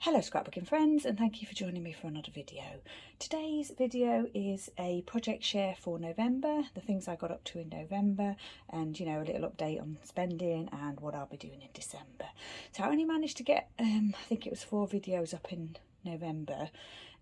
Hello scrapbooking friends, and thank you for joining me for another video. Today's video is a project share for November, the things I got up to in November, and a little update on spending and what I'll be doing in December. So I only managed to get I think it was 4 videos up in November.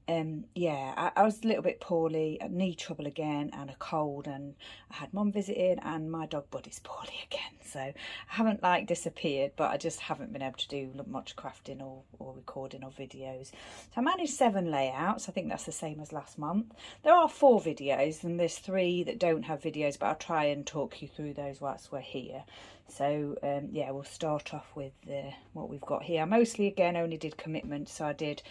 I was a little bit poorly, knee trouble again and a cold, and I had mum visiting and my dog Buddy's poorly again, so I haven't disappeared, but I just haven't been able to do much crafting or recording or videos. So I managed 7 layouts. I think that's the same as last month. There are 4 videos and there's 3 that don't have videos, but I'll try and talk you through those whilst we're here. So yeah, we'll start off with what we've got here. I mostly again only did commitments, so I did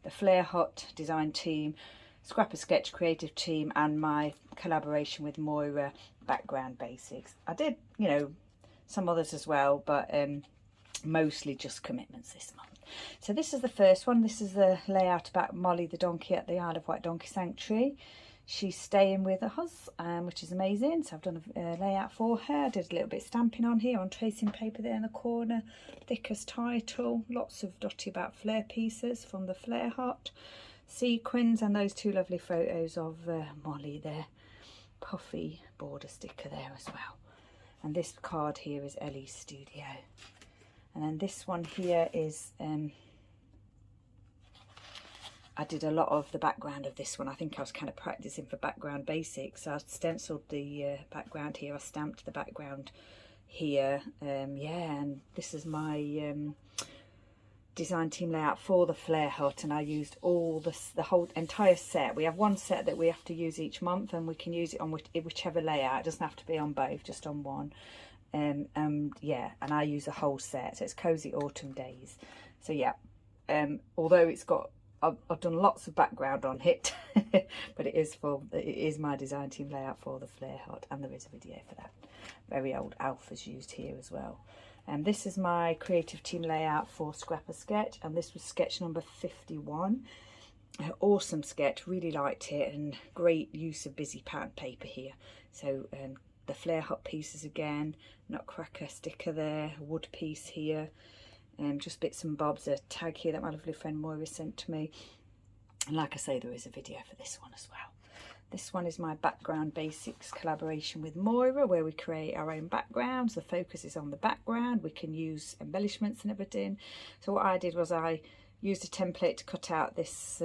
the Flare Hut design team, Scrapper Sketch creative team, and my collaboration with Moira background basics. I did some others as well, but mostly just commitments this month. So this is the first one. This is the layout about Molly the donkey at the Isle of Wight Donkey Sanctuary. She's staying with us, which is amazing. So I've done a layout for her. I did a little bit of stamping on here on tracing paper there in the corner. Thick as title. Lots of dotty about flare pieces from the Flare Hut. Sequins, and those 2 lovely photos of Molly there. Puffy border sticker there as well. And this card here is Ellie's Studio. And then this one here is... I did a lot of the background of this one. I think I was kind of practicing for background basics. So I stenciled the background here. I stamped the background here. And this is my design team layout for the Flare Hut. And I used all the whole entire set. We have one set that we have to use each month, and we can use it on whichever layout. It doesn't have to be on both, just on one. And I use a whole set. So it's Cozy Autumn Days. So yeah, although it's got... I've done lots of background on it, but it is my design team layout for the Flare Hut, and there is a video for that. Very old alphas used here as well. And this is my creative team layout for Scrapper Sketch, and this was sketch number 51. Awesome sketch, really liked it, and great use of busy pattern paper here. So the Flare Hut pieces again, Nutcracker sticker there, wood piece here. Just bits and bobs, a tag here that my lovely friend Moira sent to me. And like I say, there is a video for this one as well. This one is my background basics collaboration with Moira, where we create our own backgrounds. The focus is on the background. We can use embellishments and everything. So what I did was I used a template to cut out this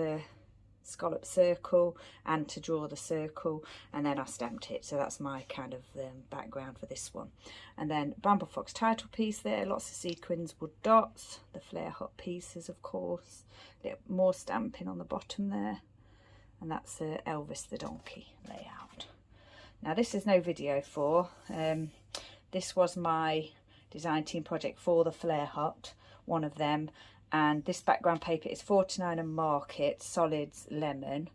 scallop circle and to draw the circle, and then I stamped it. So that's my kind of background for this one. And then Bramble Fox title piece there, lots of sequins, wood dots, the Flare Hut pieces of course, a little more stamping on the bottom there, and that's Elvis the donkey layout. Now this is no video for, this was my design team project for the Flare Hut, one of them. And this background paper is 49 and Market Solids Lemon.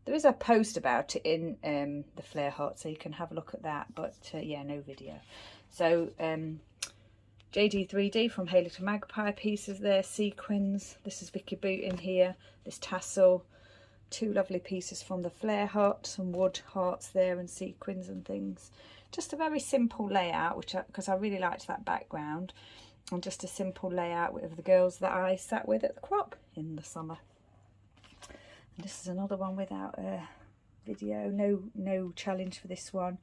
There is a post about it in the Flare Hut, so you can have a look at that, but yeah, no video. So JD3D from Hey Little Magpie pieces there, sequins. This is Vicky Boot in here, this tassel. 2 lovely pieces from the Flare Hut, some wood hearts there and sequins and things. Just a very simple layout, because I really liked that background. And just a simple layout of the girls that I sat with at the crop in the summer. And this is another one without a video, no challenge for this one.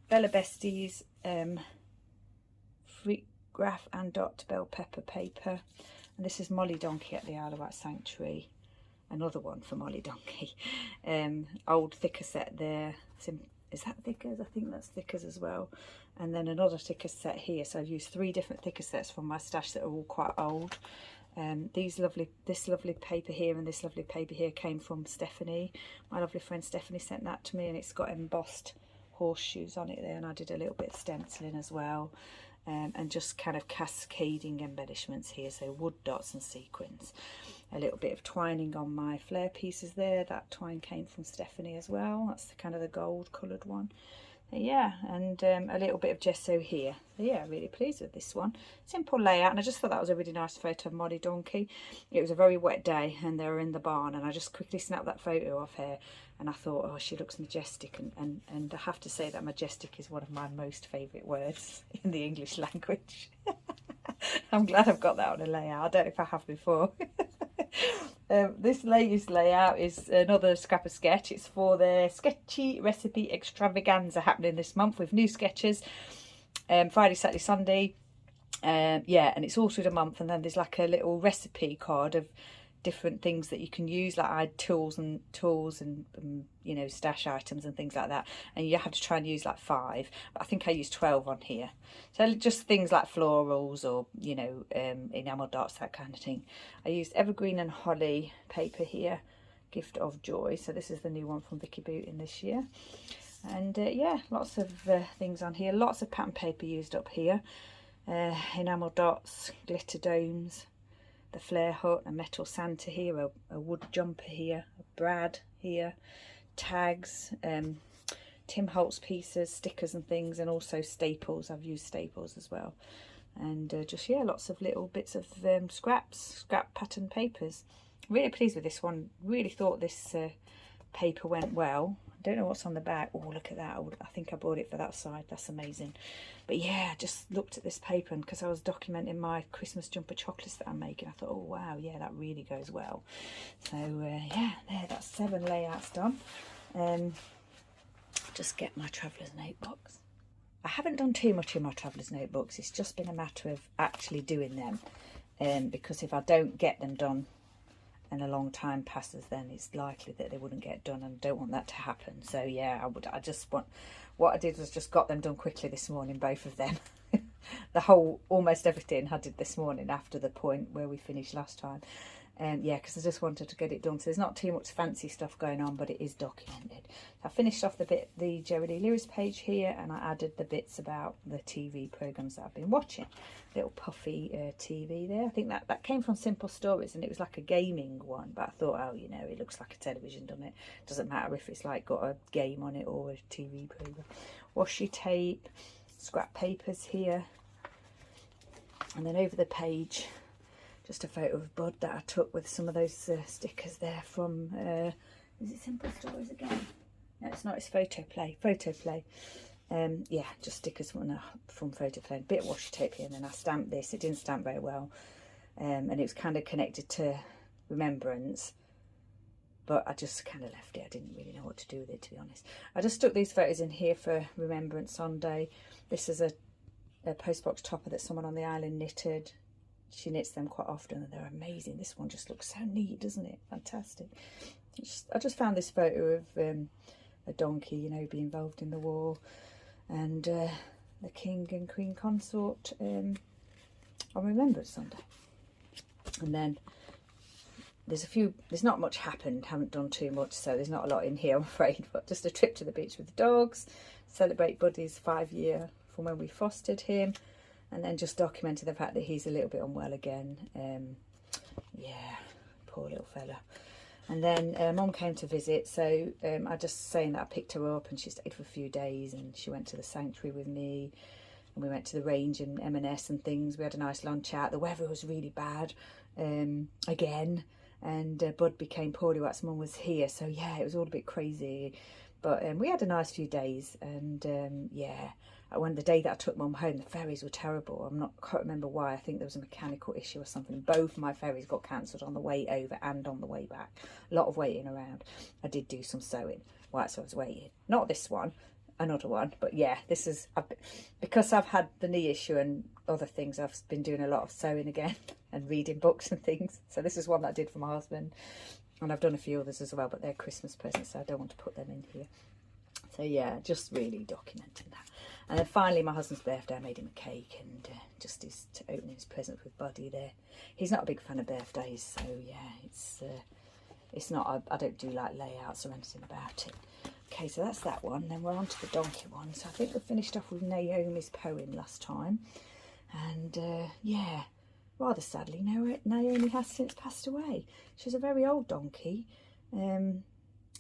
Bella Besties, Freak Graph and Dot Bell Pepper paper. And this is Molly Donkey at the Isle of Wight Sanctuary. Another one for Molly Donkey. Old thicker set there. Is that thickers? I think that's thickers as well. And then another thicker set here. So I've used 3 different thicker sets from my stash that are all quite old. This lovely paper here and this lovely paper here came from Stephanie. My lovely friend Stephanie sent that to me, and it's got embossed horseshoes on it there, and I did a little bit of stenciling as well. And just kind of cascading embellishments here, so wood dots and sequins. A little bit of twining on my flare pieces there. That twine came from Stephanie as well. That's the kind of the gold coloured one. Yeah, and a little bit of gesso here. So yeah, really pleased with this one. Simple layout, and I just thought that was a really nice photo of Molly Donkey. It was a very wet day and they were in the barn, and I just quickly snapped that photo of her, and I thought, oh, she looks majestic, and I have to say that majestic is one of my most favourite words in the English language. I'm glad I've got that on a layout. I don't know if I have before. This latest layout is another scrap of sketch. It's for the sketchy recipe extravaganza happening this month with new sketches. Friday, Saturday, Sunday. Yeah, and it's all through the month, and then there's like a little recipe card of different things that you can use. Like I had tools and you know, stash items and things like that, and you have to try and use like 5, but I think I used 12 on here. So just things like florals or, you know, enamel dots, that kind of thing. I used evergreen and holly paper here, Gift of Joy. So this is the new one from Vicky Bootin this year. And yeah, lots of things on here, lots of pattern paper used up here. Enamel dots, glitter domes, the flare hut, a metal Santa here, a wood jumper here, a brad here, tags, Tim Holtz pieces, stickers and things, and also staples. I've used staples as well. And just, yeah, lots of little bits of scrap pattern papers. Really pleased with this one. Really thought this paper went well. Don't know what's on the back. Oh, look at that. I think I bought it for that side. That's amazing. But yeah, I just looked at this paper, and because I was documenting my Christmas jumper chocolates that I'm making, I thought, oh wow, yeah, that really goes well. So yeah, there, that's 7 layouts done. Just get my traveller's notebooks. I haven't done too much in my traveller's notebooks. It's just been a matter of actually doing them, because if I don't get them done and a long time passes, then it's likely that they wouldn't get done, and I don't want that to happen. So yeah, what I did was just got them done quickly this morning, both of them. Almost everything I did this morning after the point where we finished last time. Yeah, because I just wanted to get it done. So there's not too much fancy stuff going on, but it is documented. So I finished off the Jerry Lee Lewis page here, and I added the bits about the TV programmes that I've been watching. Little puffy TV there. I think that came from Simple Stories, and it was like a gaming one. But I thought, oh, you know, it looks like a television, doesn't it? Doesn't matter if it's like got a game on it or a TV programme. Washi tape, scrap papers here, and then over the page, just a photo of Bud that I took with some of those stickers there from, is it Simple Stories again? No, it's not, it's Photoplay. Yeah, just stickers from Photoplay. Bit of washi tape here, and then I stamped this. It didn't stamp very well, and it was kind of connected to Remembrance, but I just kind of left it. I didn't really know what to do with it, to be honest. I just stuck these photos in here for Remembrance Sunday. This is a postbox topper that someone on the island knitted. She knits them quite often, and they're amazing. This one just looks so neat, doesn't it? Fantastic. I just found this photo of a donkey, you know, being involved in the war, and the king and queen consort on Remembrance Sunday. And then there's not much happened, haven't done too much, so there's not a lot in here, I'm afraid, but just a trip to the beach with the dogs, celebrate Buddy's 5-year from when we fostered him, and then just documented the fact that he's a little bit unwell again. Yeah, poor little fella. And then Mum came to visit, so I just saying that I picked her up, and she stayed for a few days, and she went to the sanctuary with me, and we went to the range and M&S and things. We had a nice lunch out. The weather was really bad again, and Bud became poorly whilst Mum was here, so yeah, it was all a bit crazy, but we had a nice few days. And yeah, when the day that I took Mum home, the ferries were terrible. Can't remember why. I think there was a mechanical issue or something. Both my ferries got cancelled on the way over and on the way back. A lot of waiting around. I did do some sewing whilst I was waiting. Not this one, another one. But yeah, this is, because I've had the knee issue and other things, I've been doing a lot of sewing again and reading books and things. So this is one that I did for my husband. And I've done a few others as well, but they're Christmas presents, so I don't want to put them in here. So yeah, just really documenting that. And then finally, my husband's birthday, I made him a cake, and just his opening his present with Buddy there. He's not a big fan of birthdays, so yeah, it's not, I don't do like layouts or anything about it. Okay, so that's that one. Then we're on to the donkey one. So I think we finished off with Naomi's poem last time. And yeah, rather sadly, Naomi has since passed away. She's a very old donkey.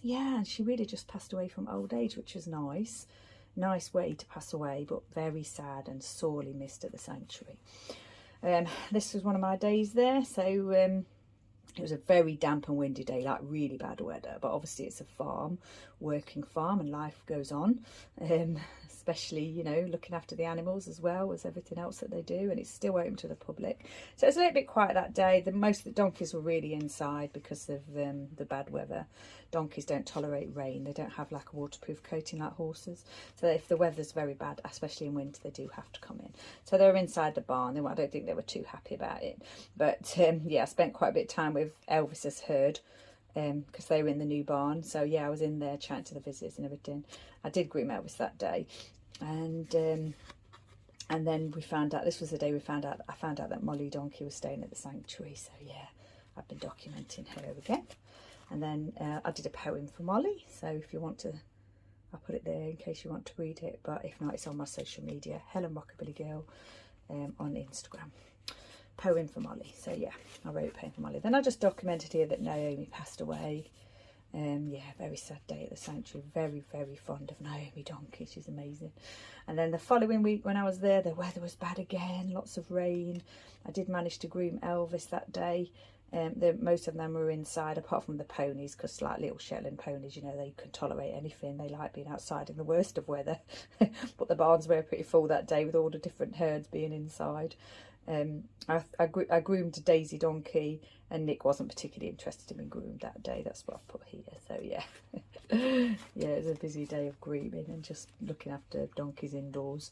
Yeah, and she really just passed away from old age, which was nice. Nice way to pass away, but very sad and sorely missed at the sanctuary. This was one of my days there, so It was a very damp and windy day, like really bad weather, but obviously it's a farm, working farm, and life goes on, especially, you know, looking after the animals as well as everything else that they do, and it's still open to the public. So it's a little bit quiet that day. Most of the donkeys were really inside because of the bad weather. Donkeys don't tolerate rain. They don't have like a waterproof coating like horses. So if the weather's very bad, especially in winter, they do have to come in. So they were inside the barn. I don't think they were too happy about it. But yeah, I spent quite a bit of time with Elvis's herd because they were in the new barn. So yeah, I was in there chatting to the visitors and everything. I did groom Elvis that day. And then we found out, this was the day I found out that Molly Donkey was staying at the sanctuary. So yeah, I've been documenting her again. And then I did a poem for Molly, so if you want to, I'll put it there in case you want to read it, but if not, it's on my social media, Helen Rockabilly Girl on Instagram. Poem for Molly. So yeah, I wrote a poem for Molly. Then I just documented here that Naomi passed away. Yeah, very sad day at the sanctuary. Very, very fond of Naomi Donkey. She's amazing. And then the following week when I was there, the weather was bad again, lots of rain. I did manage to groom Elvis that day. Most of them were inside, apart from the ponies, because like little Shetland ponies, you know, they can tolerate anything. They like being outside in the worst of weather. But the barns were pretty full that day with all the different herds being inside. I groomed Daisy Donkey, and Nick wasn't particularly interested in being groomed that day. That's what I've put here. So yeah, yeah, it was a busy day of grooming and just looking after donkeys indoors.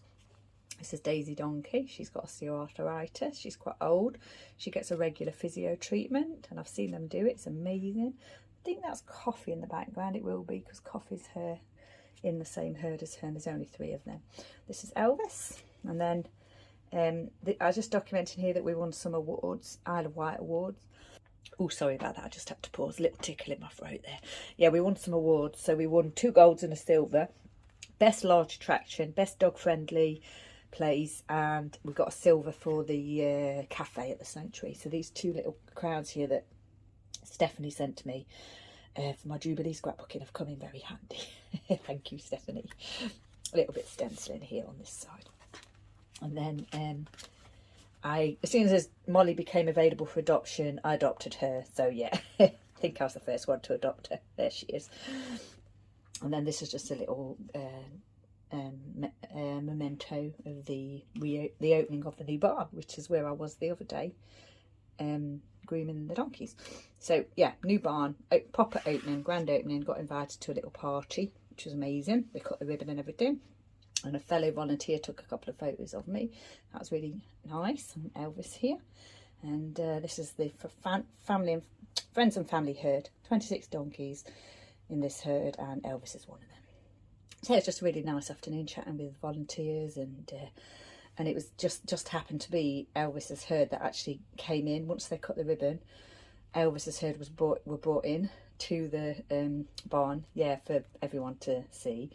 This is Daisy Donkey. She's got osteoarthritis. She's quite old. She gets a regular physio treatment, and I've seen them do it. It's amazing. I think that's Coffee in the background. It will be, because Coffee's her in the same herd as her, and there's only 3 of them. This is Elvis. And then I just documented here that we won some awards, Isle of Wight awards. Oh, sorry about that. I just had to pause. A little tickle in my throat there. Yeah, we won some awards. So we won 2 golds and a silver. Best large attraction, best dog friendly place, and we got a silver for the cafe at the sanctuary. So these 2 little crowns here that Stephanie sent to me for my Jubilee scrapbooking have come in very handy. Thank you, Stephanie. A little bit stenciling here on this side. And then as soon as Molly became available for adoption, I adopted her. So yeah, I think I was the first one to adopt her. There she is. And then this is just a little memento of the opening of the new barn, which is where I was the other day, grooming the donkeys. So yeah, new barn, proper opening, grand opening. Got invited to a little party, which was amazing. They cut the ribbon and everything, and a fellow volunteer took a couple of photos of me. That was really nice. And Elvis here, and this is the family and friends and family herd. 26 donkeys in this herd, and Elvis is one of them. So it's just a really nice afternoon chatting with volunteers, and it was just happened to be Elvis's herd that actually came in once they cut the ribbon. Elvis's herd were brought in to the barn, yeah, for everyone to see,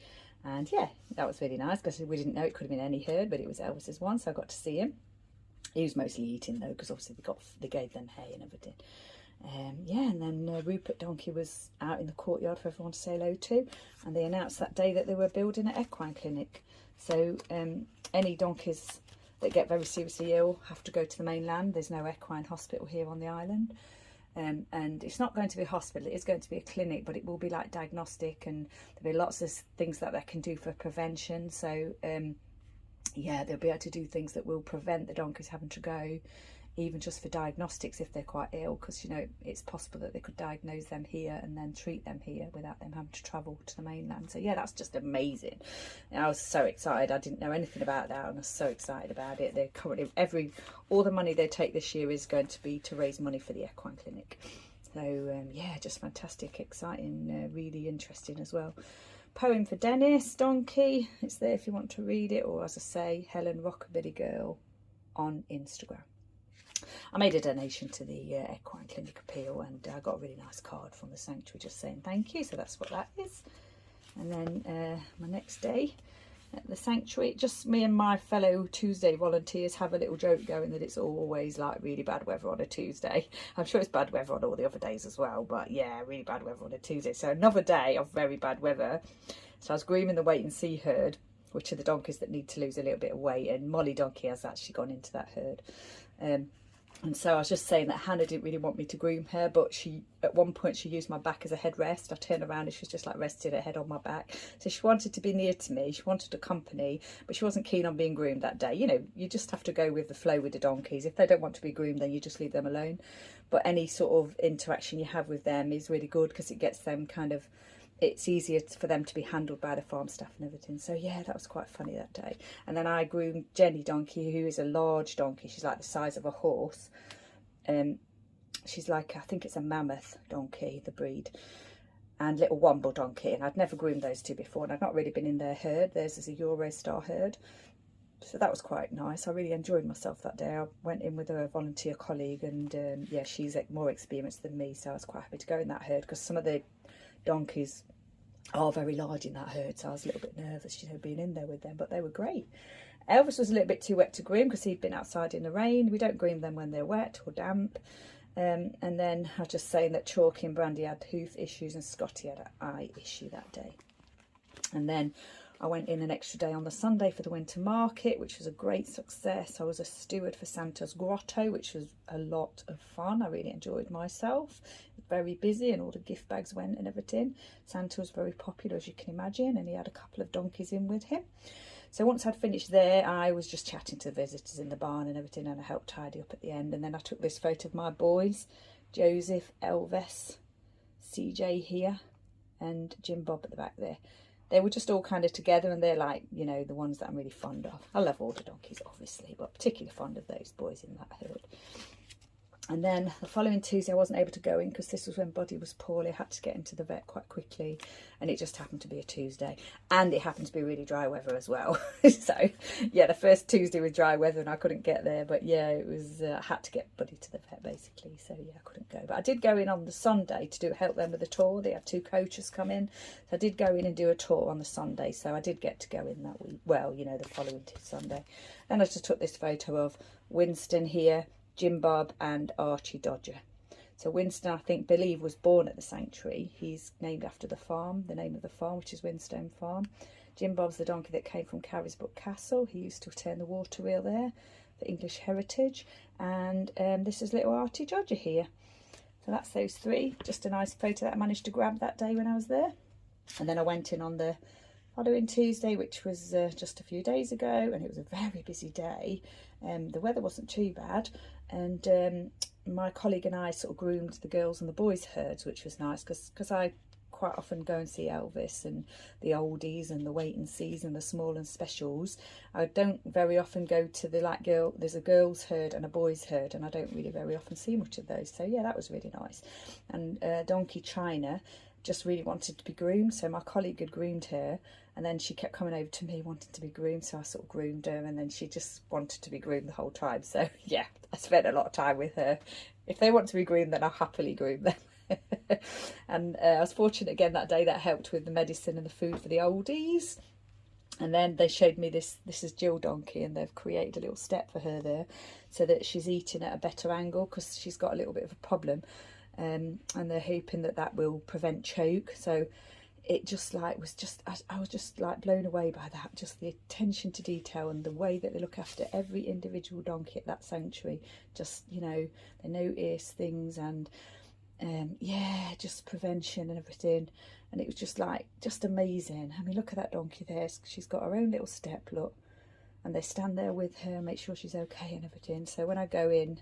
and yeah, that was really nice because we didn't know it could have been any herd, but it was Elvis's one, so I got to see him. He was mostly eating though, because obviously they gave them hay and everything. Yeah, and then Rupert Donkey was out in the courtyard for everyone to say hello to, and they announced that day that they were building an equine clinic. So any donkeys that get very seriously ill have to go to the mainland. There's no equine hospital here on the island, and it's not going to be a hospital, it is going to be a clinic, but it will be like diagnostic, and there'll be lots of things that they can do for prevention. So yeah, they'll be able to do things that will prevent the donkeys having to go, even just for diagnostics if they're quite ill, because you know it's possible that they could diagnose them here and then treat them here without them having to travel to the mainland. So yeah, that's just amazing. And I was so excited. I didn't know anything about that, and I was so excited about it. They're currently all the money they take this year is going to be to raise money for the equine clinic. So yeah, just fantastic, exciting, really interesting as well. Poem for Dennis Donkey. It's there if you want to read it, or as I say, Helen Rockabilly Girl on Instagram. I made a donation to the Equine Clinic Appeal, and I got a really nice card from the sanctuary just saying thank you. So that's what that is. And then my next day at the sanctuary, just me and my fellow Tuesday volunteers have a little joke going that it's always like really bad weather on a Tuesday. I'm sure it's bad weather on all the other days as well, but yeah, really bad weather on a Tuesday. So another day of very bad weather. So I was grooming the wait and see herd, which are the donkeys that need to lose a little bit of weight, and Molly Donkey has actually gone into that herd. And so I was just saying that Hannah didn't really want me to groom her, but she, at one point, she used my back as a headrest. I turned around and she was just like resting her head on my back. So she wanted to be near to me. She wanted to company, but she wasn't keen on being groomed that day. You know, you just have to go with the flow with the donkeys. If they don't want to be groomed, then you just leave them alone. But any sort of interaction you have with them is really good because it gets them kind of, it's easier for them to be handled by the farm staff and everything. So yeah, that was quite funny that day. And then I groomed Jenny donkey, who is a large donkey. She's like the size of a horse. She's like, I think it's a mammoth donkey, the breed, and little Womble donkey. And I'd never groomed those two before, and I'd not really been in their herd. Theirs is a Eurostar herd. So that was quite nice. I really enjoyed myself that day. I went in with a volunteer colleague, and yeah, she's more experienced than me, so I was quite happy to go in that herd because some of the donkeys are very large in that herd, so I was a little bit nervous, you know, being in there with them, but they were great. Elvis was a little bit too wet to groom because he'd been outside in the rain. We don't groom them when they're wet or damp. And then I was just saying that Chalky and Brandy had hoof issues and Scotty had an eye issue that day. And then I went in an extra day on the Sunday for the winter market, which was a great success. I was a steward for Santa's Grotto, which was a lot of fun. I really enjoyed myself. Very busy and all the gift bags went and everything. Santa was very popular, as you can imagine, and he had a couple of donkeys in with him. So once I'd finished there, I was just chatting to the visitors in the barn and everything, and I helped tidy up at the end. And then I took this photo of my boys, Joseph, Elvis, CJ here, and Jim Bob at the back there. They were just all kind of together, and they're like, you know, the ones that I'm really fond of. I love all the donkeys, obviously, but particularly fond of those boys in that herd. And then the following Tuesday, I wasn't able to go in because this was when Buddy was poorly. I had to get into the vet quite quickly, and it just happened to be a Tuesday. And it happened to be really dry weather as well. So, yeah, the first Tuesday was dry weather and I couldn't get there. But, yeah, it was, I had to get Buddy to the vet, basically. So, yeah, I couldn't go. But I did go in on the Sunday to help them with a tour. They had 2 coaches come in. So I did go in and do a tour on the Sunday. So I did get to go in that week. Well, you know, the following Sunday. Then I just took this photo of Winston here, Jim Bob and Archie Dodger. So Winston, I believe, was born at the sanctuary. He's named after the farm, the name of the farm, which is Winstone Farm. Jim Bob's the donkey that came from Carrisbrook Castle. He used to turn the water wheel there for English heritage. And this is little Archie Dodger here. So that's those 3. Just a nice photo that I managed to grab that day when I was there. And then I went in on the following Tuesday, which was just a few days ago, and it was a very busy day. The weather wasn't too bad, and my colleague and I sort of groomed the girls and the boys' herds, which was nice because I quite often go and see Elvis and the oldies and the wait and sees and the small and specials. I don't very often go to the there's a girls' herd and a boys' herd, and I don't really very often see much of those. So yeah, that was really nice. And Donkey China just really wanted to be groomed, so my colleague had groomed her, and then she kept coming over to me wanting to be groomed, so I sort of groomed her, and then she just wanted to be groomed the whole time. So yeah, I spent a lot of time with her. If they want to be groomed, then I'll happily groom them. And I was fortunate again that day that helped with the medicine and the food for the oldies. And then they showed me this is Jill Donkey, and they've created a little step for her there so that she's eating at a better angle because she's got a little bit of a problem. And they're hoping that will prevent choke. So it just like I was just like blown away by that, just the attention to detail and the way that they look after every individual donkey at that sanctuary. Just, you know, they notice things, and yeah, just prevention and everything. And it was just amazing. I mean, look at that donkey there. She's got her own little step, look, and they stand there with her, make sure she's okay and everything. So when I go in,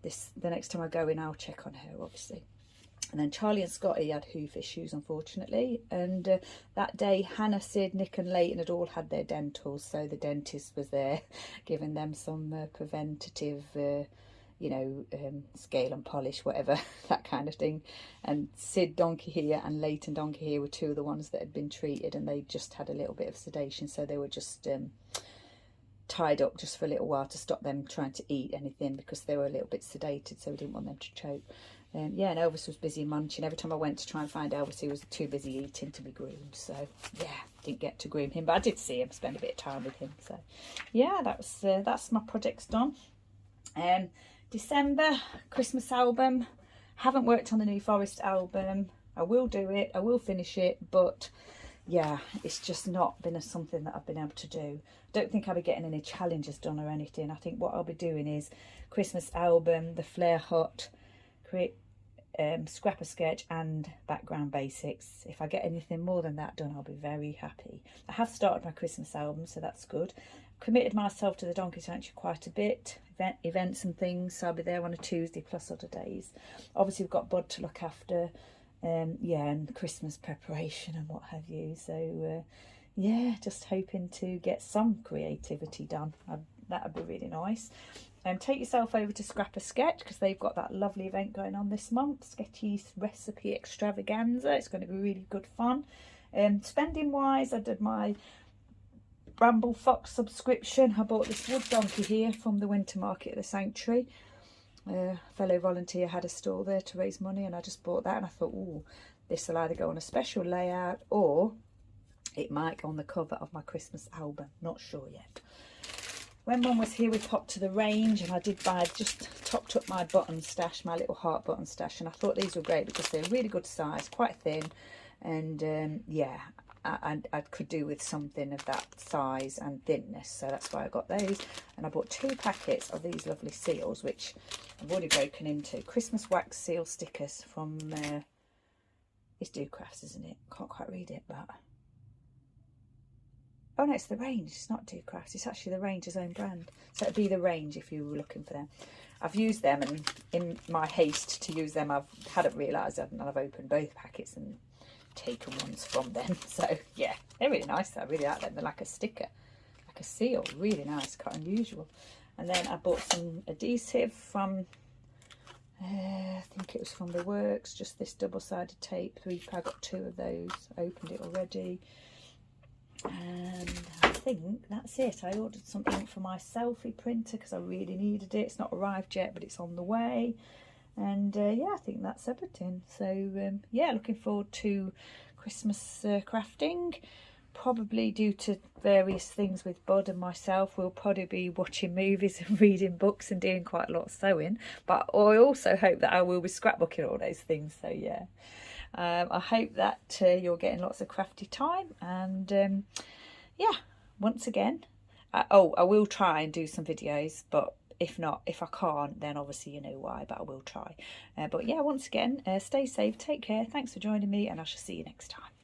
the next time I go in, I'll check on her, obviously. And then Charlie and Scotty had hoof issues, unfortunately. And that day, Hannah, Sid, Nick and Leighton had all had their dentals. So the dentist was there giving them some preventative, you know, scale and polish, whatever, that kind of thing. And Sid Donkey here and Leighton Donkey here were 2 of the ones that had been treated, and they just had a little bit of sedation. So they were just tied up just for a little while to stop them trying to eat anything because they were a little bit sedated, so we didn't want them to choke. Yeah, and Elvis was busy munching. Every time I went to try and find Elvis, he was too busy eating to be groomed. So yeah, didn't get to groom him, but I did see him, spend a bit of time with him. So yeah, that's my projects done. December, Christmas album. Haven't worked on the New Forest album. I will do it, I will finish it, but yeah, it's just not been something that I've been able to do. I don't think I'll be getting any challenges done or anything. I think what I'll be doing is Christmas album, the Flare Hut, create scrap a sketch and background basics. If I get anything more than that done, I'll be very happy. I have started my Christmas album, so that's good. Committed myself to the Donkey Sanctuary quite a bit, events and things, so I'll be there on a Tuesday plus other days. Obviously we've got Bud to look after, yeah, and Christmas preparation and what have you, so yeah, just hoping to get some creativity done. That would be really nice. Take yourself over to Scrap a Sketch, because they've got that lovely event going on this month, Sketchy Recipe Extravaganza. It's going to be really good fun. Spending wise, I did my Bramble Fox subscription. I bought this wood donkey here from the winter market at the Sanctuary. A fellow volunteer had a stall there to raise money, and I just bought that, and I thought, oh, this will either go on a special layout or it might go on the cover of my Christmas album. Not sure yet. When Mum was here, we popped to the range, and I did buy, just topped up my button stash, my little heart button stash, and I thought these were great because they're really good size, quite thin, and yeah, I could do with something of that size and thinness, so that's why I got those. And I bought 2 packets of these lovely seals, which I've already broken into. Christmas wax seal stickers from, it's Do Crafts, isn't it? Can't quite read it, but... oh no, it's the Range, it's not Do Crafts, it's actually the Range's own brand. So it'd be the Range if you were looking for them. I've used them, and in my haste to use them, hadn't realised it, and I've opened both packets and taken ones from them. So yeah, they're really nice. I really like them. They're like a sticker, like a seal, really nice, quite unusual. And then I bought some adhesive from, I think it was from The Works, just this double-sided tape. I got 2 of those, opened it already. And I think that's it. I ordered some ink for my selfie printer because I really needed it. It's not arrived yet, but it's on the way. And yeah, I think that's everything. So yeah, looking forward to Christmas crafting. Probably due to various things with Bud and myself, we'll probably be watching movies and reading books and doing quite a lot of sewing. But I also hope that I will be scrapbooking all those things. So yeah. I hope that you're getting lots of crafty time, and yeah, once again, I will try and do some videos, but if not, if I can't, then obviously you know why, but I will try. But yeah, once again, stay safe, take care, thanks for joining me, and I shall see you next time.